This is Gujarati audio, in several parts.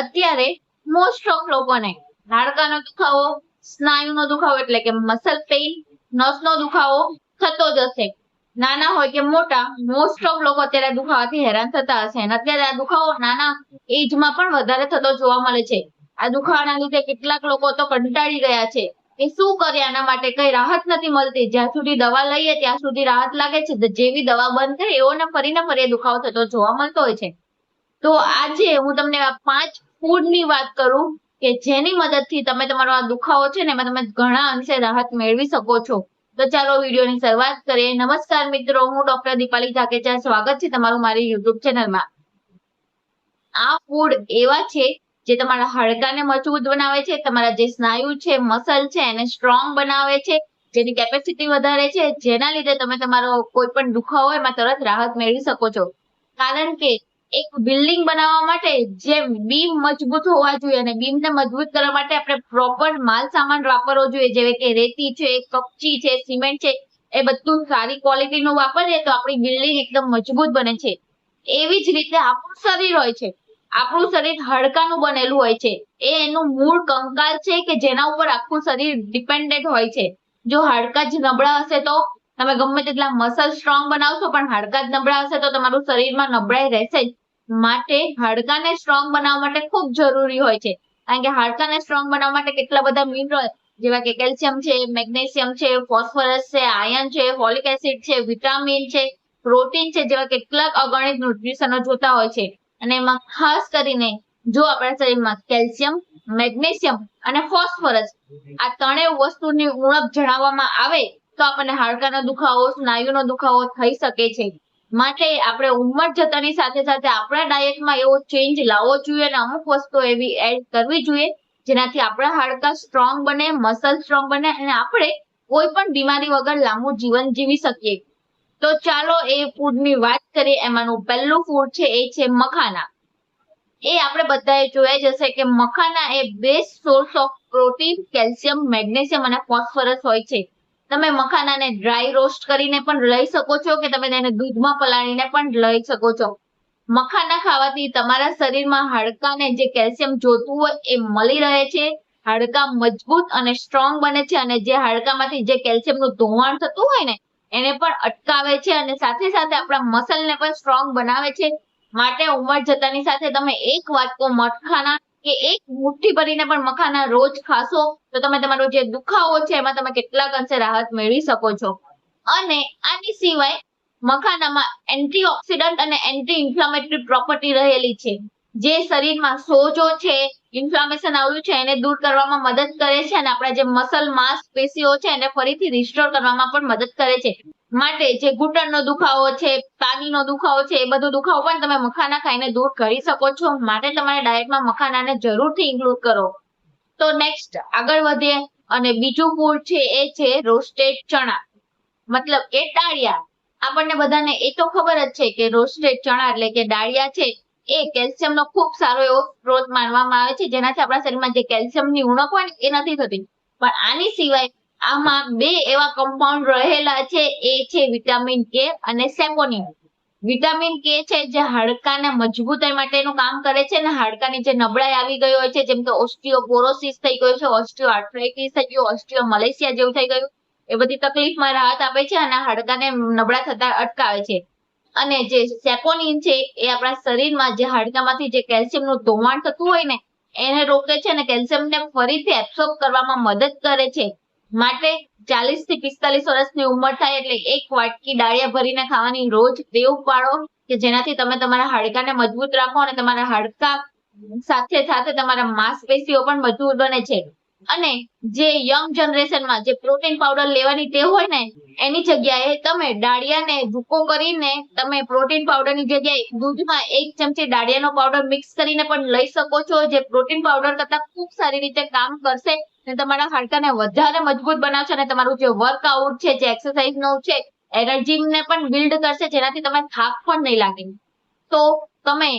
અત્યારે મોસ્ટ ઓફ લોકોને હાડકાનો દુખાવો, સ્નાયુનો દુખાવો એટલે કે મસલ પેઇન, નસનો દુખાવો થતો જ હશે. નાના હોય કે મોટા, મોસ્ટ ઓફ લોકો અત્યારે દુખાવાથી હેરાન થતા હશે. અને અત્યારે આ દુખાવો નાના એજમાં પણ વધારે થતો જોવા મળે છે. આ દુખાવાના લીધે કેટલાક લોકો તો કંટાળી ગયા છે કે શું કરે આના માટે, કઈ રાહત નથી મળતી. જ્યાં સુધી દવા લઈએ ત્યાં સુધી રાહત લાગે છે, જેવી દવા બંધ થાય એઓને ફરીને ફરી દુખાવો થતો જોવા મળતો હોય છે. તો આજે હું તમને આ 5 ફૂડની વાત કરું કે જેની મદદથી તમે તમારો આ દુખાવો છે ને એમાં તમે ઘણા અંશે રાહત મેળવી શકો છો. તો ચાલો વિડીયોની શરૂઆત કરીએ. નમસ્કાર મિત્રો, હું ડોક્ટર દીપાલી ધાકેચા, સ્વાગત છે તમારું મારી યુટ્યુબ ચેનલમાં. આ ફૂડ એવા છે જે તમારા હાડકાને મજબૂત બનાવે છે, તમારા જે સ્નાયુ છે, મસલ છે એને સ્ટ્રોંગ બનાવે છે, જેની કેપેસિટી વધારે છે, જેના લીધે તમે તમારો કોઈ પણ દુખાવો હોય એમાં તરત રાહત મેળવી શકો છો. કારણ કે એક બિલ્ડિંગ બનાવવા માટે જે બીમ મજબૂત હોવા જોઈએ અને બીમને મજબૂત કરવા માટે આપણે પ્રોપર માલ સામાન વાપરવો જોઈએ, જેવી કે રેતી છે, કપચી છે, સિમેન્ટ છે, એ બધું સારી ક્વોલિટીનું વાપરીએ તો આપણી બિલ્ડિંગ એકદમ મજબૂત બને છે. એવી જ રીતે આપણું શરીર હોય છે, આપણું શરીર હાડકાનું બનેલું હોય છે. એ એનું મૂળ કંકાલ છે કે જેના ઉપર આખું શરીર ડિપેન્ડન્ટ હોય છે. જો હાડકા જ નબળા હશે તો તમે ગમે તેટલા મસલ સ્ટ્રોંગ બનાવશો પણ હાડકા જ નબળા હશે તો તમારું શરીરમાં નબળાઈ રહેશે જ. માટે હાડકાને સ્ટ્રોંગ બનાવવા માટે ખૂબ જરૂરી હોય છે. કારણ કે હાડકાને સ્ટ્રોંગ બનાવવા માટે કેટલા બધા મિનરલ જેવા કે કેલ્શિયમ છે, મેગ્નેશિયમ છે, ફોસ્ફરસ છે, આયર્ન છે, ફોલિક એસિડ છે, વિટામિન છે, પ્રોટીન છે, જેવા કેટલાક અગણિત ન્યુટ્રિશનો જોતા હોય છે. અને એમાં ખાસ કરીને જો આપણા શરીરમાં કેલ્શિયમ, મેગ્નેશિયમ અને ફોસ્ફરસ આ ત્રણેય વસ્તુની ઉણપ જણાવવામાં આવે તો આપણને હાડકાનો દુખાવો, સ્નાયુનો દુખાવો થઈ શકે છે. માટે આપણે ઉંમર જતાની સાથે સાથે આપણા ડાયટમાં એવો ચેન્જ લાવવો જોઈએ અને અમુક વસ્તુ એવી એડ કરવી જોઈએ જેનાથી આપણા હાડકા સ્ટ્રોંગ બને, મસલ સ્ટ્રોંગ બને અને આપણે કોઈ પણ બીમારી વગર લાંબુ જીવન જીવી શકીએ. તો ચાલો એ ફૂડની વાત કરીએ. એમાંનું પહેલું ફૂડ છે એ છે મખાના. એ આપણે બધાએ જોયા જ હશે કે મખાના એ best source of protein, calcium, magnesium અને ફોસ્ફરસ હોય છે. તમે મખાનાને ડ્રાય રોસ્ટ કરીને પણ લઈ શકો છો કે તમે તેને દૂધમાં પલાળીને પણ લઈ શકો છો. મખાના ખાવાથી તમારા શરીરમાં હાડકાને જે કેલ્શિયમ જોતું હોય એ મળી રહે છે, હાડકા મજબૂત અને સ્ટ્રોંગ બને છે અને જે હાડકામાંથી જે કેલ્શિયમનું ધોવાણ થતું હોય ને એને પણ અટકાવે છે અને સાથે સાથે આપણા મસલને પણ સ્ટ્રોંગ બનાવે છે. માટે ઉંમર જતાની સાથે તમે એક વાટકો મખાના કે એક મુઠ્ઠી ભરીને પણ મખાના રોજ ખાશો તો તમે તમારો જે દુખાવો છે એમાં તમે કેટલાક અંશે રાહત મેળવી શકો છો. અને આની સિવાય મખાનામાં એન્ટીઓક્સિડન્ટ અને એન્ટી ઇન્ફ્લામેટરી પ્રોપર્ટી રહેલી છે, જે શરીરમાં સોજો છે, ઇન્ફ્લામેશન આવ્યું છે એને દૂર કરવામાં મદદ કરે છે અને આપણા જે મસલ માંસપેશીઓ છે એને ફરીથી રિસ્ટોર કરવામાં પણ મદદ કરે છે. માટે જે ઘૂંટણનો દુખાવો છે, પાનીનો દુખાવો છે, એ બધો દુખાવો પણ તમે મખાના ખાઈને દૂર કરી શકો છો. માટે તમારા ડાયટમાં મખાનાને જરૂરથી ઇન્ક્લુડ કરો. તો નેક્સ્ટ આગળ વધીએ અને બીજું ફૂડ છે એ છે રોસ્ટેડ ચણા, મતલબ કે ડાળિયા. આપણને બધાને એ તો ખબર જ છે કે રોસ્ટેડ ચણા એટલે કે ડાળિયા છે એ કેલ્શિયમનો ખૂબ સારો એવો સ્ત્રોત માનવામાં આવે છે, જેનાથી આપણા શરીરમાં જે કેલ્શિયમની ઉણપ હોય ને એ નથી થતી. પણ આની સિવાય આમાં બે એવા કમ્પાઉન્ડ રહેલા છે, એ છે વિટામિન કે અને સેપોનિન. વિટામિન કે છે જે હાડકાને મજબૂતાઈ માટેનું કામ કરે છે અને હાડકાની જે નબળાઈ આવી ગઈ હોય છે, જેમ કે ઓસ્ટિયોપોરોસિસ થઈ ગયો છે, ઓસ્ટિયોઆર્થ્રાઇટિસ થઈ ગયું, ઓસ્ટિયોમલેશિયા જેવું થઈ ગયું, એ બધી તકલીફમાં રાહત આપે છે અને હાડકાને નબળા થતા અટકાવે છે. અને જે સેપોનિન છે એ આપણા શરીરમાં જે હાડકામાંથી જે કેલ્શિયમનું ધોવાણ થતું હોય ને એને રોકે છે અને કેલ્શિયમને ફરીથી એબ્સોર્બ કરવામાં મદદ કરે છે. માટે 40 થી 45 વર્ષની ઉંમર થાય એટલે એક વાટકી ડાળિયા ભરીને ખાવાની રોજ ટેવ પાડો કે જેનાથી તમે તમારા હાડકાને મજબૂત રાખો અને તમારા હાડકા સાથે સાથે તમારા માંસપેશીઓ પણ મજબૂત બને છે. અને જે યંગ જનરેશનમાં જે પ્રોટીન પાવડર લેવાની ટેવ હોય ને એની જગ્યાએ તમે ડાળિયાને ભૂકો કરીને તમે પ્રોટીન પાવડરની જગ્યાએ દૂધમાં 1 ચમચી ડાળિયાનો પાવડર મિક્સ કરીને પણ લઈ શકો છો, જે પ્રોટીન પાવડર કરતા ખૂબ સારી રીતે કામ કરશે અને તમારા હાડકાને વધારે મજબૂત બનાવશે અને તમારું જે વર્કઆઉટ છે, જે એક્સરસાઇઝનો છે, એનર્જીને પણ બિલ્ડ કરશે, જેનાથી તમને થાક પણ નહીં લાગે. તો તમે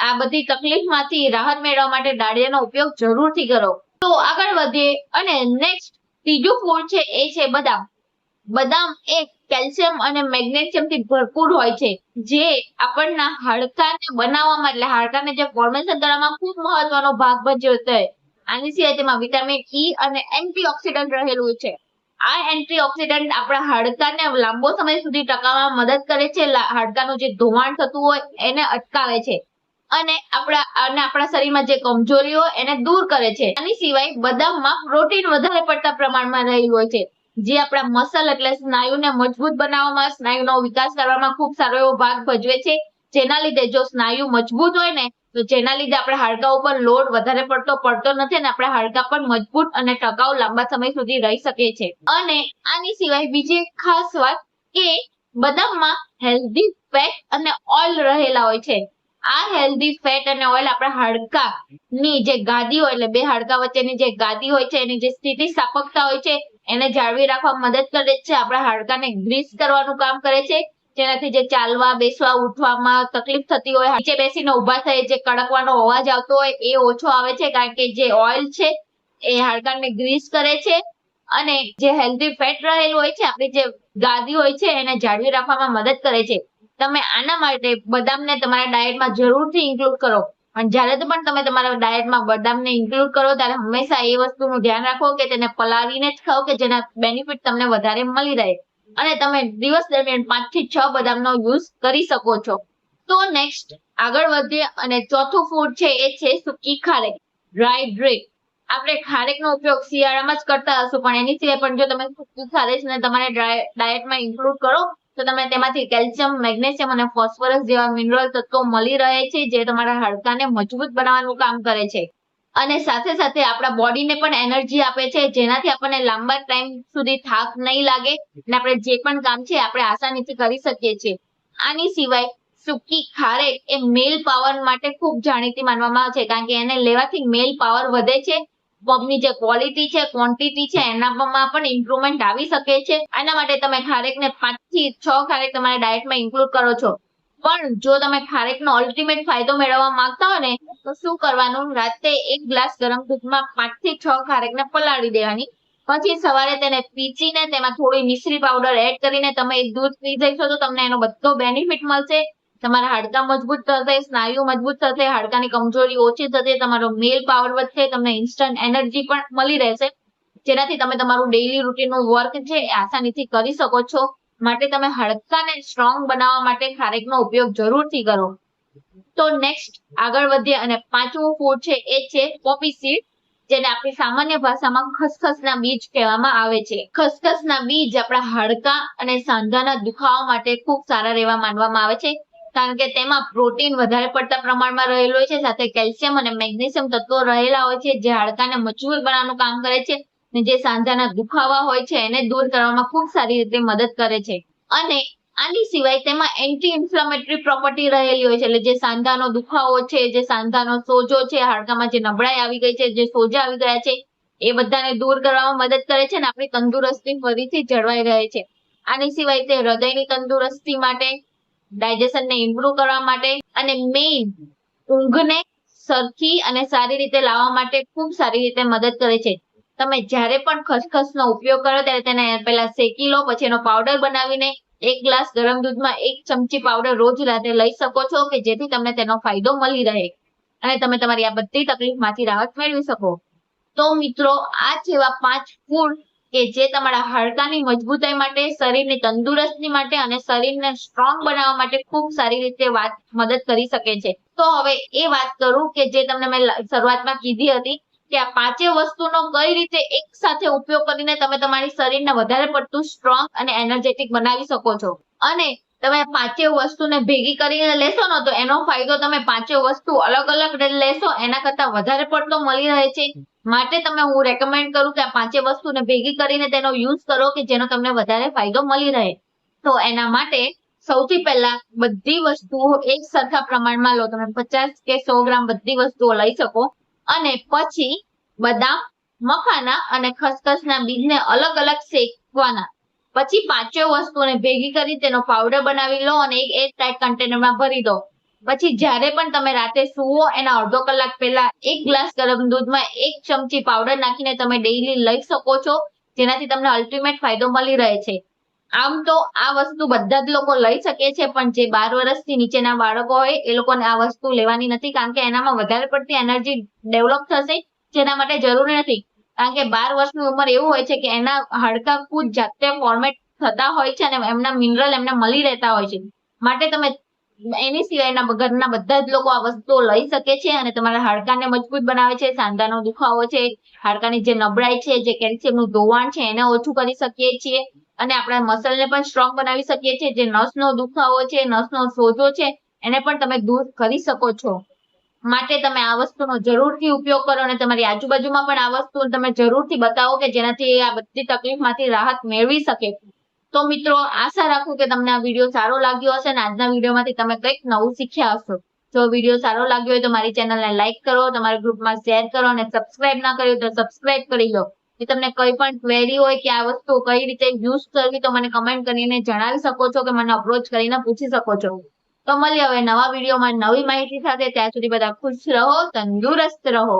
આ બધી તકલીફમાંથી રાહત મેળવવા માટે ડાળિયાનો ઉપયોગ જરૂરથી કરો. તો આગળ વધીએ અને નેક્સ્ટ ત્રીજું ફૂડ છે એ છે બદામ. બદામ એ કેલ્શિયમ અને મેગ્નેશિયમ થી ભરપૂર હોય છે, જે આપણના હાડકાને બનાવવામાં એટલે હાડકાને જે ફોર્મેશન કરવામાં ખૂબ મહત્વનો ભાગ ભજવે છે. આની સિવાય તેમાં વિટામિન ઈ અને એન્ટીઓક્સિડન્ટ રહેલું છે. આ એન્ટીઓક્સિડન્ટ આપણા હાડકાને લાંબો સમય સુધી ટકાવવામાં મદદ કરે છે. હાડકાનું જે ધોવાણ થતું હોય એને અટકાવે છે અને આપણા શરીરમાં જે કમજોરી હોય એને દૂર કરે છે. આની સિવાય બદામમાં પ્રોટીન વધારે પડતા પ્રમાણમાં રહેલું હોય છે, જે આપણા મસલ એટલે સ્નાયુને મજબૂત બનાવવામાં, સ્નાયુનો વિકાસ કરવામાં ખૂબ સારો એવો ભાગ ભજવે છે. જેના લીધે જો સ્નાયુ મજબૂત હોય ને તો જેના લીધે આપણા હાડકા ઉપર લોડ વધારે પડતો નથી અને આપણા હાડકા પણ મજબૂત અને ટકાઉ લાંબા સમય સુધી રહી શકે છે. અને આની સિવાય બીજી એક ખાસ વાત કે બદામમાં હેલ્ધી ફેટ અને ઓઇલ રહેલા હોય છે. આ હેલ્ધી ફેટ અને ઓઇલ આપણા હાડકાની જે ગાદી હોય એટલે બે હાડકા વચ્ચેની જે ગાદી હોય છે એની જે સ્થિતિસ્થાપકતા હોય છે એને જાળવી રાખવામાં મદદ કરે છે. આપણા હાડકાને ગ્રીસ કરવાનું કામ કરે છે, જેનાથી જે ચાલવા, બેસવા, ઉઠવામાં તકલીફ થતી હોય, નીચે બેસીને ઊભા થઈ જે કડકવાનો અવાજ આવતો હોય એ ઓછો આવે છે, કારણ કે જે ઓઇલ છે એ હાડકાને ગ્રીસ કરે છે અને જે હેલ્ધી ફેટ રહેલું હોય છે આપણી જે ગાદી હોય છે એને જાળવી રાખવામાં મદદ કરે છે. તમે આના માટે બદામને તમારા ડાયટમાં જરૂરથી ઇન્ક્લુડ કરો. અને જ્યારે પણ તમે તમારા ડાયટમાં બદામને ઇન્ક્લુડ કરો ત્યારે હંમેશા એ વસ્તુનું ધ્યાન રાખો કે તેને પલાળીને જ ખાઓ કે જેના બેનિફિટ તમને વધારે મળી રહે. અને તમે દિવસ દરમિયાન 5 થી 6 બદામનો યુઝ કરી શકો છો. તો નેક્સ્ટ આગળ વધીએ અને ચોથું ફૂડ છે એ છે સૂકી ખારેક, ડ્રાય ડ્રિંક. આપણે ખારેકનો ઉપયોગ શિયાળામાં જ કરતા હશું, પણ એની સિવાય પણ જો તમે સૂકી ખારેકને તમારા ડાયટમાં ઇન્ક્લુડ કરો તો તમે તેમાંથી કેલ્શિયમ, મેગ્નેશિયમ અને ફોસ્ફરસ જેવા મિનરલ તત્વો મળી રહે છે, જે તમારા હાડકાને મજબૂત બનાવવાનું કામ કરે છે અને સાથે સાથે આપણા બોડીને પણ એનર્જી આપે છે, જેનાથી આપણને લાંબા ટાઈમ સુધી થાક નહીં લાગે અને આપણે જે પણ કામ છે આપણે આસાનીથી કરી શકીએ છીએ. આની સિવાય સૂકી ખારેક એ મેલ પાવર માટે ખૂબ જાણીતી માનવામાં આવે છે, કારણ કે એને લેવાથી મેલ પાવર વધે છે, પગની જે ક્વોલિટી છે, ક્વોન્ટિટી છે એનામાં પણ ઇમ્પ્રુવમેન્ટ આવી શકે છે. આના માટે તમે ખારેકને 5 થી 6 ખારેક તમારા ડાયટમાં ઇન્ક્લુડ કરો છો. પણ જો તમે ખારેકનો અલ્ટિમેટ ફાયદો મેળવવા માંગતા હો ને તો શું કરવાનું, રાતે 1 ગ્લાસ ગરમ દૂધમાં 5 થી 6 ખારેકને પલાળી દેવાની, પછી સવારે તેને પીસીને તેમાં થોડી મિશ્રી પાવડર એડ કરીને તમે એક દૂધ પી જશો તો તમને એનો બધો બેનિફિટ મળશે. તમારા હાડકા મજબૂત થશે, સ્નાયુ મજબૂત થશે, હાડકાની કમજોરી ઓછી થશે, તમારો મેલ પાવર વધશે, તમને ઇન્સ્ટન્ટ એનર્જી પણ મળી રહેશે, જેનાથી તમે તમારું ડેઈલી રૂટીનનું વર્ક છે એ આસાનીથી કરી શકો છો. માટે તમે હાડકાને સ્ટ્રોંગ બનાવવા માટે ખારેકનો ઉપયોગ જરૂરથી કરો. તો નેક્સ્ટ આગળ વધીએ અને પાંચમું ફૂડ છે એ છે પોપી સીડ, જેને આપણી સામાન્ય ભાષામાં ખસખસના બીજ કહેવામાં આવે છે. ખસખસના બીજ આપણા હાડકા અને સાંધાના દુખાવા માટે ખૂબ સારા રહેવા માનવામાં આવે છે, કારણ કે તેમાં પ્રોટીન વધારે પડતા પ્રમાણમાં રહેલું હોય છે, સાથે કેલ્શિયમ અને મેગ્નેશિયમ તત્વો રહેલા હોય છે, જે હાડકાને મજબૂત બનાવવાનું કામ કરે છે અને જે સાંધાના દુખાવા હોય છે એને દૂર કરવામાં ખૂબ સારી રીતે મદદ કરે છે. અને આની સિવાય તેમાં એન્ટી ઇન્ફ્લેમેટરી પ્રોપર્ટી રહેલી હોય છે, એટલે જે સાંધાનો દુખાવો છે, જે સાંધાનો સોજો છે, હાડકામાં જે નબળાઈ આવી ગઈ છે, જે સોજા આવી ગયા છે એ બધાને દૂર કરવામાં મદદ કરે છે અને આપણી તંદુરસ્તી ફરીથી જળવાઈ રહે છે. આની સિવાય તે હૃદયની તંદુરસ્તી માટે, ડાયજેશનને ઇમ્પ્રુવ કરવા માટે અને મેઇન ઊંઘને સરખી અને સારી રીતે લાવવા માટે ખૂબ સારી રીતે મદદ કરે છે. તમે જ્યારે પણ ખસખસનો ઉપયોગ કરો ત્યારે તેને પહેલા શેકી લો, પછી એનો પાવડર બનાવીને 1 ગ્લાસ ગરમ દૂધમાં 1 ચમચી પાવડર રોજ રાતે લઈ શકો છો, કે જેથી તમને તેનો ફાયદો મળી રહે અને તમે તમારી આ બધી તકલીફમાંથી રાહત મેળવી શકો. તો મિત્રો, આ જેવા 5 ફૂડ કે જે તમારા હાડકાની મજબૂતાઈ માટે, શરીરની તંદુરસ્તી માટે અને શરીરને સ્ટ્રોંગ બનાવવા માટે ખૂબ સારી રીતે મદદ કરી શકે છે. તો હવે એ વાત કરું કે જે તમને મેં શરૂઆતમાં કીધી હતી કે આ 5 વસ્તુનો કઈ રીતે એક સાથે ઉપયોગ કરીને તમે તમારી શરીરને વધારે પડતું સ્ટ્રોંગ અને એનર્જેટિક બનાવી શકો છો. અને તમે 5 વસ્તુને ભેગી કરીને લેશો ને તો એનો ફાયદો તમે 5 વસ્તુ અલગ અલગ લેશો એના કરતા વધારે પડતો મળી રહે છે. માટે હું રેકમેન્ડ કરું કે આ 5 વસ્તુને ભેગી કરીને તેનો યુઝ કરો કે જેનો તમને વધારે ફાયદો મળી રહે. તો એના માટે સૌથી પહેલા બધી વસ્તુઓ એક સરખા પ્રમાણમાં લો. તમે 50 કે 100 ગ્રામ બધી વસ્તુઓ લઈ શકો અને પછી બદામ, મખાના અને ખસખસના બીજને અલગ અલગ શેકવાના. પછી 5 વસ્તુને ભેગી કરી તેનો પાવડર બનાવી લો અને એક એરટાઇટ કન્ટેનરમાં ભરી દો. પછી જ્યારે પણ તમે રાતે સૂવો એના અડધો કલાક પહેલા 1 ગ્લાસ ગરમ દૂધમાં 1 ચમચી પાવડર નાખીને તમે ડેઈલી લઈ શકો છો, જેનાથી તમને અલ્ટિમેટ ફાયદો મળી રહે છે. આમ તો આ વસ્તુ બધા જ લોકો લઈ શકે છે, પણ જે 12 વર્ષથી નીચેના બાળકો હોય એ લોકોને આ વસ્તુ લેવાની નથી, કારણ કે એનામાં વધારે પડતી એનર્જી ડેવલપ થશે, જેના માટે જરૂરી નથી. કારણ કે 12 વર્ષની ઉંમર એવું હોય છે કે એના હાડકાં ખુદ જાતે ફોર્મેટ થતા હોય છે અને એમના મિનરલ એમને મળી રહેતા હોય છે. માટે તમે એની સિવાયના ઘરના બધા જ લોકો આ વસ્તુઓ લઈ શકે છે અને તમારા હાડકાને મજબૂત બનાવે છે, સાંધાનો દુખાવો છે, હાડકાની જે નબળાઈ છે, જે કેલ્શિયમનું ધોવાણ છે એને ઓછું કરી શકીએ છીએ અને આપણા મસલને પણ સ્ટ્રોંગ બનાવી શકીએ છીએ. જે નસનો દુખાવો છે, નસનો સોજો છે, એને પણ તમે દૂર કરી શકો છો. માટે તમે આ વસ્તુનો જરૂરથી ઉપયોગ કરો અને તમારી આજુબાજુમાં પણ આ વસ્તુ તમે જરૂરથી બતાવો કે જેનાથી આ બધી તકલીફમાંથી રાહત મેળવી શકે. તો મિત્રો, આશા રાખું કે તમને આ વિડીયો સારો લાગ્યો હશે અને આજના વિડીયોમાંથી તમે કંઈક નવું શીખ્યા હશો. જો વિડીયો સારો લાગ્યો હોય તો મારી ચેનલને લાઈક કરો, તમારા ગ્રુપમાં શેર કરો અને સબસ્ક્રાઇબ ના કર્યું તો સબસ્ક્રાઇબ કરી લો. જો તમને કોઈ પણ ક્વેરી હોય કે આ વસ્તુ કઈ રીતે યુઝ કરવી તો મને કમેન્ટ કરીને જણાવી શકો છો કે મને અપ્રોચ કરીને પૂછી શકો છો. તો મળીએ હવે નવા વિડીયોમાં નવી માહિતી સાથે. ત્યાં સુધી બધા ખુશ રહો, તંદુરસ્ત રહો.